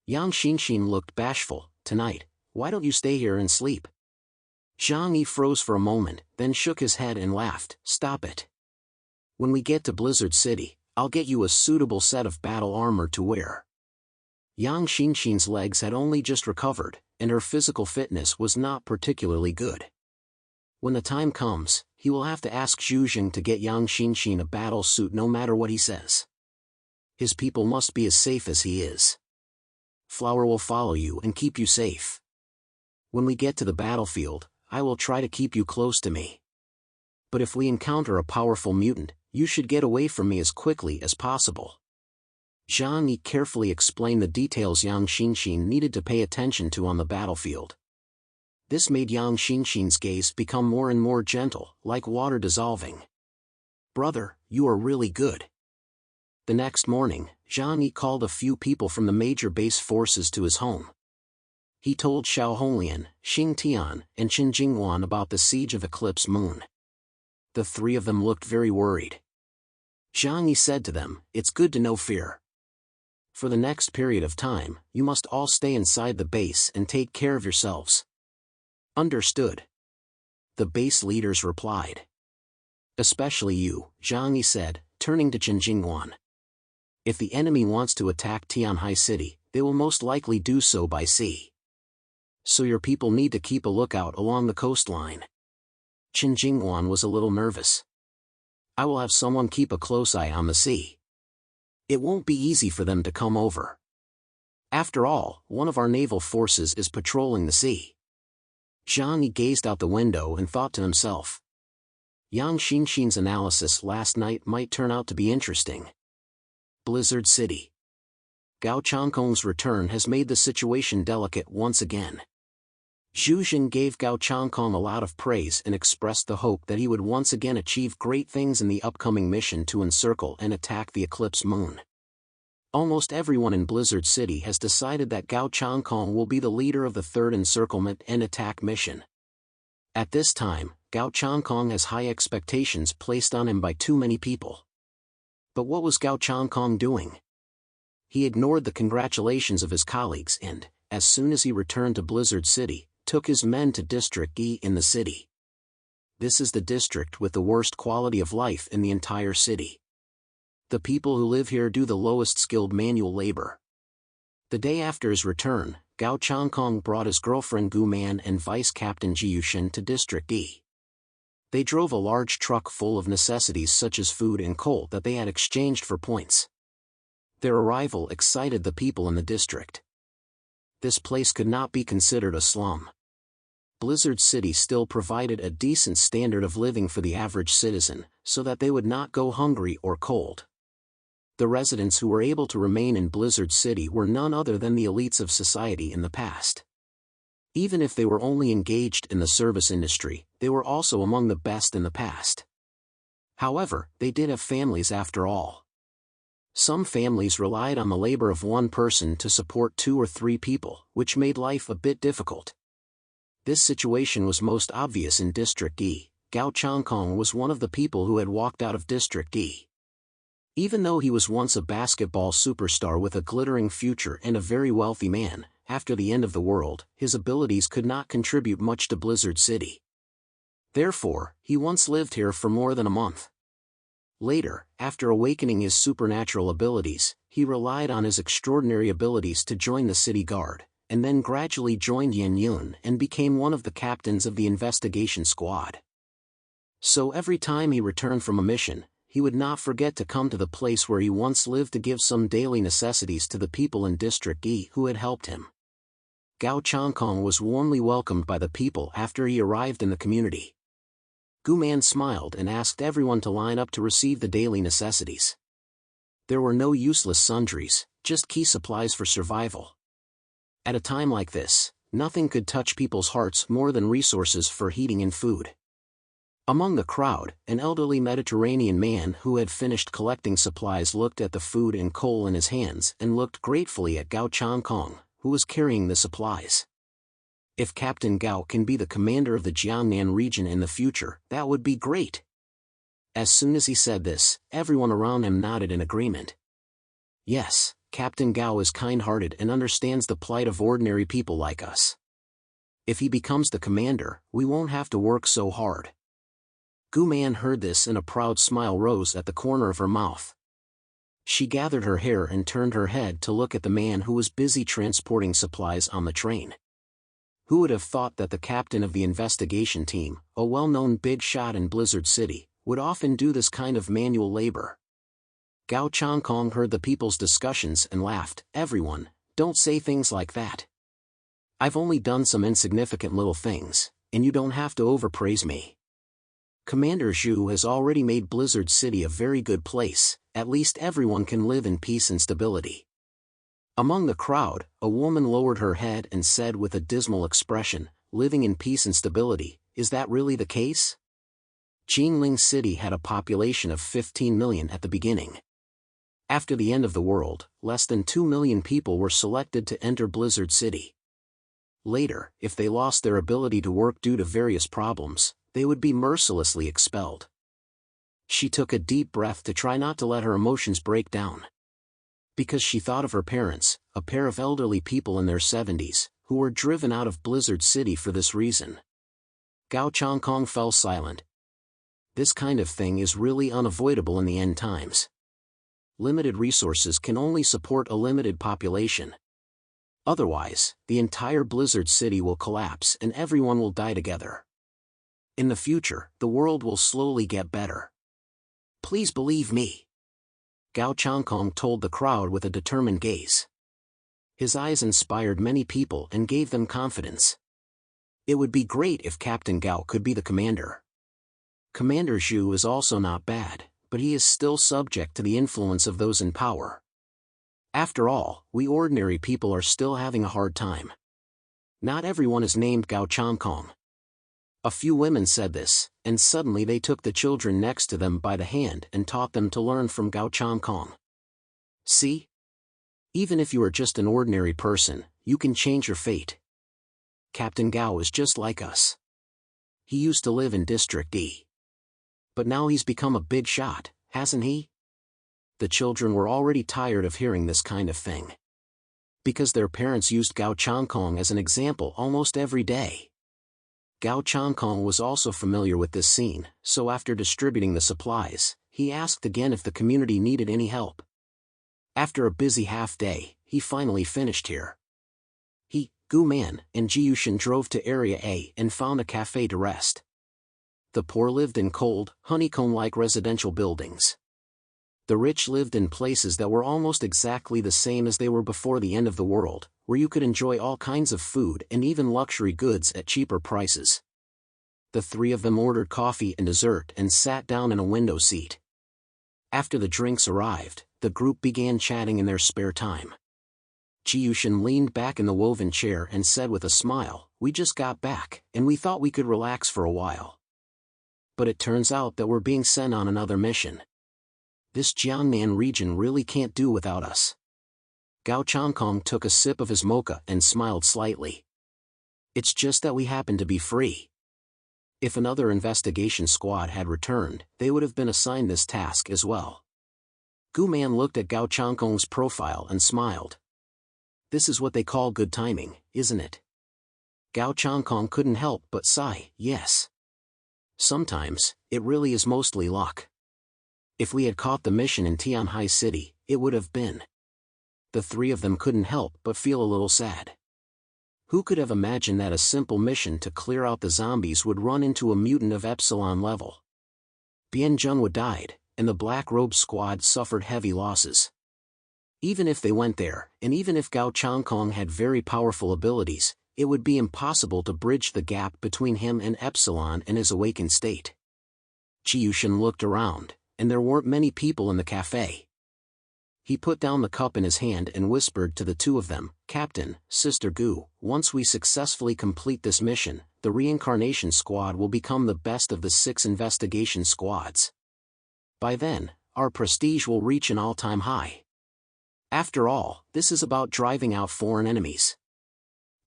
Yang Xinxin looked bashful. Tonight, why don't you stay here and sleep? Zhang Yi froze for a moment, then shook his head and laughed. Stop it. When we get to Blizzard City, I'll get you a suitable set of battle armor to wear. Yang Xinxin's legs had only just recovered, and her physical fitness was not particularly good. When the time comes, he will have to ask Zhu Jing to get Yang Xinxin a battle suit no matter what he says. His people must be as safe as he is. Flower will follow you and keep you safe. When we get to the battlefield, I will try to keep you close to me. But if we encounter a powerful mutant, you should get away from me as quickly as possible. Zhang Yi carefully explained the details Yang Xinxin needed to pay attention to on the battlefield. This made Yang Xinxin's gaze become more and more gentle, like water dissolving. Brother, you are really good. The next morning, Zhang Yi called a few people from the major base forces to his home. He told Xiao Honglian, Xing Tian, and Qin Jingwan about the siege of Eclipse Moon. The three of them looked very worried. Zhang Yi said to them, "It's good to know fear. For the next period of time, you must all stay inside the base and take care of yourselves." Understood. The base leaders replied. Especially you, Zhang Yi said, turning to Qin Jingwan. If the enemy wants to attack Tianhai City, they will most likely do so by sea. So your people need to keep a lookout along the coastline. Qin Jingwan was a little nervous. I will have someone keep a close eye on the sea. It won't be easy for them to come over. After all, one of our naval forces is patrolling the sea. Zhang Yi gazed out the window and thought to himself. Yang Xinxin's analysis last night might turn out to be interesting. Blizzard City. Gao Changkong's return has made the situation delicate once again. Zhu Jing gave Gao Changkong a lot of praise and expressed the hope that he would once again achieve great things in the upcoming mission to encircle and attack the Eclipse Moon. Almost everyone in Blizzard City has decided that Gao Changkong will be the leader of the third encirclement and attack mission. At this time, Gao Changkong has high expectations placed on him by too many people. But what was Gao Changkong doing? He ignored the congratulations of his colleagues and, as soon as he returned to Blizzard City, took his men to District E in the city. This is the district with the worst quality of life in the entire city. The people who live here do the lowest skilled manual labor. The day after his return, Gao Changkong brought his girlfriend Gu Man and Vice Captain Ji Yushin to District E. They drove a large truck full of necessities such as food and coal that they had exchanged for points. Their arrival excited the people in the district. This place could not be considered a slum. Blizzard City still provided a decent standard of living for the average citizen, so that they would not go hungry or cold. The residents who were able to remain in Blizzard City were none other than the elites of society in the past. Even if they were only engaged in the service industry, they were also among the best in the past. However, they did have families after all. Some families relied on the labor of one person to support 2 or 3 people, which made life a bit difficult. This situation was most obvious in District E. Gao Changkong was one of the people who had walked out of District E. Even though he was once a basketball superstar with a glittering future and a very wealthy man, after the end of the world, his abilities could not contribute much to Blizzard City. Therefore, he once lived here for more than a month. Later, after awakening his supernatural abilities, he relied on his extraordinary abilities to join the city guard, and then gradually joined Yan Yun and became one of the captains of the investigation squad. So every time he returned from a mission, he would not forget to come to the place where he once lived to give some daily necessities to the people in District E who had helped him. Gao Changkong was warmly welcomed by the people after he arrived in the community. Gu Man smiled and asked everyone to line up to receive the daily necessities. There were no useless sundries, just key supplies for survival. At a time like this, nothing could touch people's hearts more than resources for heating and food. Among the crowd, an elderly Mediterranean man who had finished collecting supplies looked at the food and coal in his hands and looked gratefully at Gao Changkong, who was carrying the supplies. If Captain Gao can be the commander of the Jiangnan region in the future, that would be great. As soon as he said this, everyone around him nodded in agreement. Yes, Captain Gao is kind-hearted and understands the plight of ordinary people like us. If he becomes the commander, we won't have to work so hard." Gu Man heard this and a proud smile rose at the corner of her mouth. She gathered her hair and turned her head to look at the man who was busy transporting supplies on the train. Who would have thought that the captain of the investigation team, a well-known big shot in Blizzard City, would often do this kind of manual labor? Gao Changkong heard the people's discussions and laughed. "Everyone, don't say things like that. I've only done some insignificant little things, and you don't have to overpraise me. Commander Zhu has already made Blizzard City a very good place, at least everyone can live in peace and stability." Among the crowd, a woman lowered her head and said with a dismal expression, "Living in peace and stability, is that really the case?" Jingling City had a population of 15 million at the beginning. After the end of the world, less than 2 million people were selected to enter Blizzard City. Later, if they lost their ability to work due to various problems, they would be mercilessly expelled. She took a deep breath to try not to let her emotions break down. Because she thought of her parents, a pair of elderly people in their 70s, who were driven out of Blizzard City for this reason. Gao Changkong fell silent. This kind of thing is really unavoidable in the end times. Limited resources can only support a limited population. Otherwise, the entire Blizzard City will collapse and everyone will die together. In the future, the world will slowly get better. Please believe me. Gao Changkong told the crowd with a determined gaze. His eyes inspired many people and gave them confidence. It would be great if Captain Gao could be the commander. Commander Zhu is also not bad, but he is still subject to the influence of those in power. After all, we ordinary people are still having a hard time. Not everyone is named Gao Changkong. A few women said this, and suddenly they took the children next to them by the hand and taught them to learn from Gao Changkong. See? Even if you are just an ordinary person, you can change your fate. Captain Gao is just like us. He used to live in District D. But now he's become a big shot, hasn't he? The children were already tired of hearing this kind of thing. Because their parents used Gao Changkong as an example almost every day. Gao Changkong was also familiar with this scene, so after distributing the supplies, he asked again if the community needed any help. After a busy half-day, he finally finished here. He, Gu Man, and Jiyushin drove to Area A and found a cafe to rest. The poor lived in cold, honeycomb-like residential buildings. The rich lived in places that were almost exactly the same as they were before the end of the world, where you could enjoy all kinds of food and even luxury goods at cheaper prices. The three of them ordered coffee and dessert and sat down in a window seat. After the drinks arrived, the group began chatting in their spare time. Jiyushin leaned back in the woven chair and said with a smile, "We just got back, and we thought we could relax for a while. But it turns out that we're being sent on another mission. This Jiangnan region really can't do without us." Gao Changkong took a sip of his mocha and smiled slightly. "It's just that we happen to be free. If another investigation squad had returned, they would have been assigned this task as well." Gu Man looked at Gao Changkong's profile and smiled. "This is what they call good timing, isn't it?" Gao Changkong couldn't help but sigh, "Yes. Sometimes, it really is mostly luck. If we had caught the mission in Tianhai City, it would have been." The three of them couldn't help but feel a little sad. Who could have imagined that a simple mission to clear out the zombies would run into a mutant of Epsilon level? Bian Junhua died, and the Black Robe Squad suffered heavy losses. Even if they went there, and even if Gao Changkong had very powerful abilities, it would be impossible to bridge the gap between him and Epsilon in his awakened state. Jiyushin looked around, and there weren't many people in the cafe. He put down the cup in his hand and whispered to the two of them, "Captain, Sister Gu, once we successfully complete this mission, the reincarnation squad will become the best of the 6 investigation squads. By then, our prestige will reach an all-time high. After all, this is about driving out foreign enemies."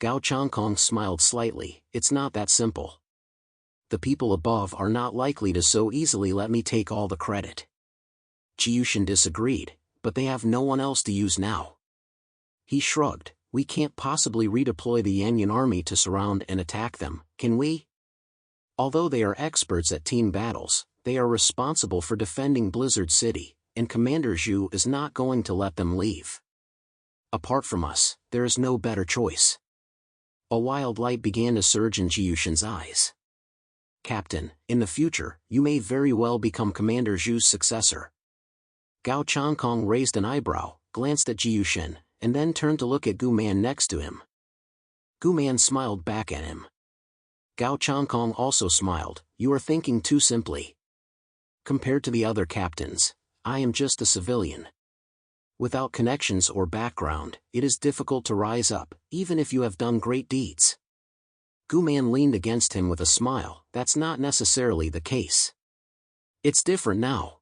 Gao Changkong smiled slightly. "It's not that simple. The people above are not likely to so easily let me take all the credit." Jiyushin disagreed. but they have no one else to use now. He shrugged. We can't possibly redeploy the Yanyan army to surround and attack them, can we? Although they are experts at team battles, they are responsible for defending Blizzard City, and Commander Zhu is not going to let them leave. Apart from us, there is no better choice. A wild light began to surge in Jiyushin's eyes. Captain, in the future, you may very well become Commander Zhu's successor. Gao Changkong raised an eyebrow, glanced at Jiyushin, and then turned to look at Gu Man next to him. Gu Man smiled back at him. Gao Changkong also smiled. You are thinking too simply. Compared to the other captains, I am just a civilian. Without connections or background, it is difficult to rise up, even if you have done great deeds. Gu Man leaned against him with a smile. That's not necessarily the case. It's different now.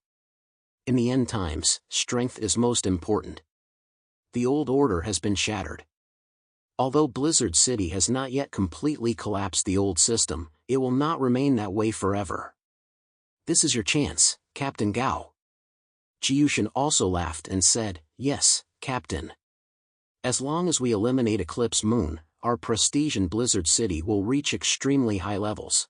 In the end times, strength is most important. The old order has been shattered. Although Blizzard City has not yet completely collapsed the old system, it will not remain that way forever. This is your chance, Captain Gao. Jiyushin also laughed and said, Yes, Captain. As long as we eliminate Eclipse Moon, our prestige in Blizzard City will reach extremely high levels.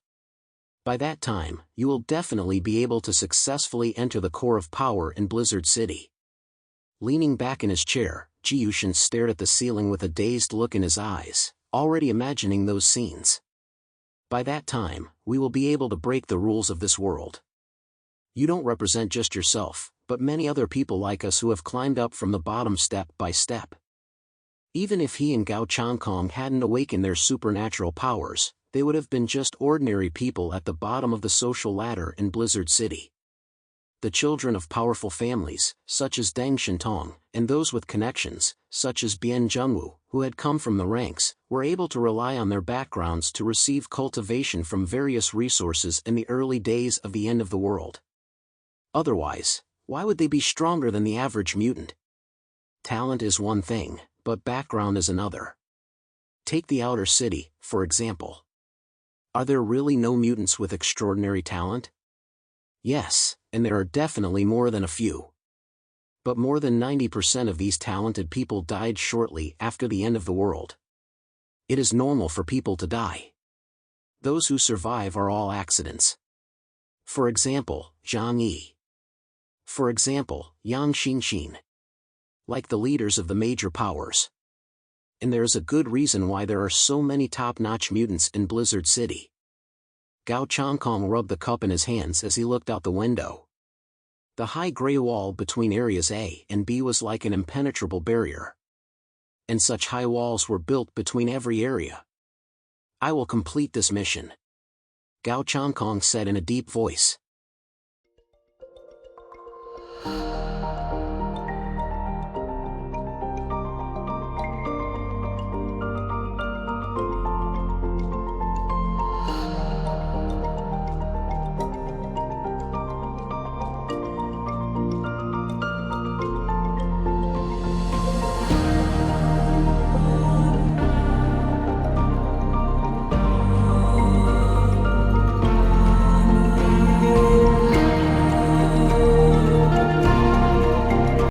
By that time, you will definitely be able to successfully enter the core of power in Blizzard City. Leaning back in his chair, Jiyushin stared at the ceiling with a dazed look in his eyes, already imagining those scenes. By that time, we will be able to break the rules of this world. You don't represent just yourself, but many other people like us who have climbed up from the bottom step by step. Even if he and Gao Changkong hadn't awakened their supernatural powers, they would have been just ordinary people at the bottom of the social ladder in Blizzard City. The children of powerful families, such as Deng Shintong, and those with connections, such as Bian Zhengwu, who had come from the ranks, were able to rely on their backgrounds to receive cultivation from various resources in the early days of the end of the world. Otherwise, why would they be stronger than the average mutant? Talent is one thing, but background is another. Take the outer city, for example. Are there really no mutants with extraordinary talent? Yes, and there are definitely more than a few. But more than 90% of these talented people died shortly after the end of the world. It is normal for people to die. Those who survive are all accidents. For example, Zhang Yi. For example, Yang Xinxin. Like the leaders of the major powers. And there is a good reason why there are so many top-notch mutants in Blizzard City. Gao Changkong rubbed the cup in his hands as he looked out the window. The high gray wall between areas A and B was like an impenetrable barrier. And such high walls were built between every area. I will complete this mission, Gao Changkong said in a deep voice.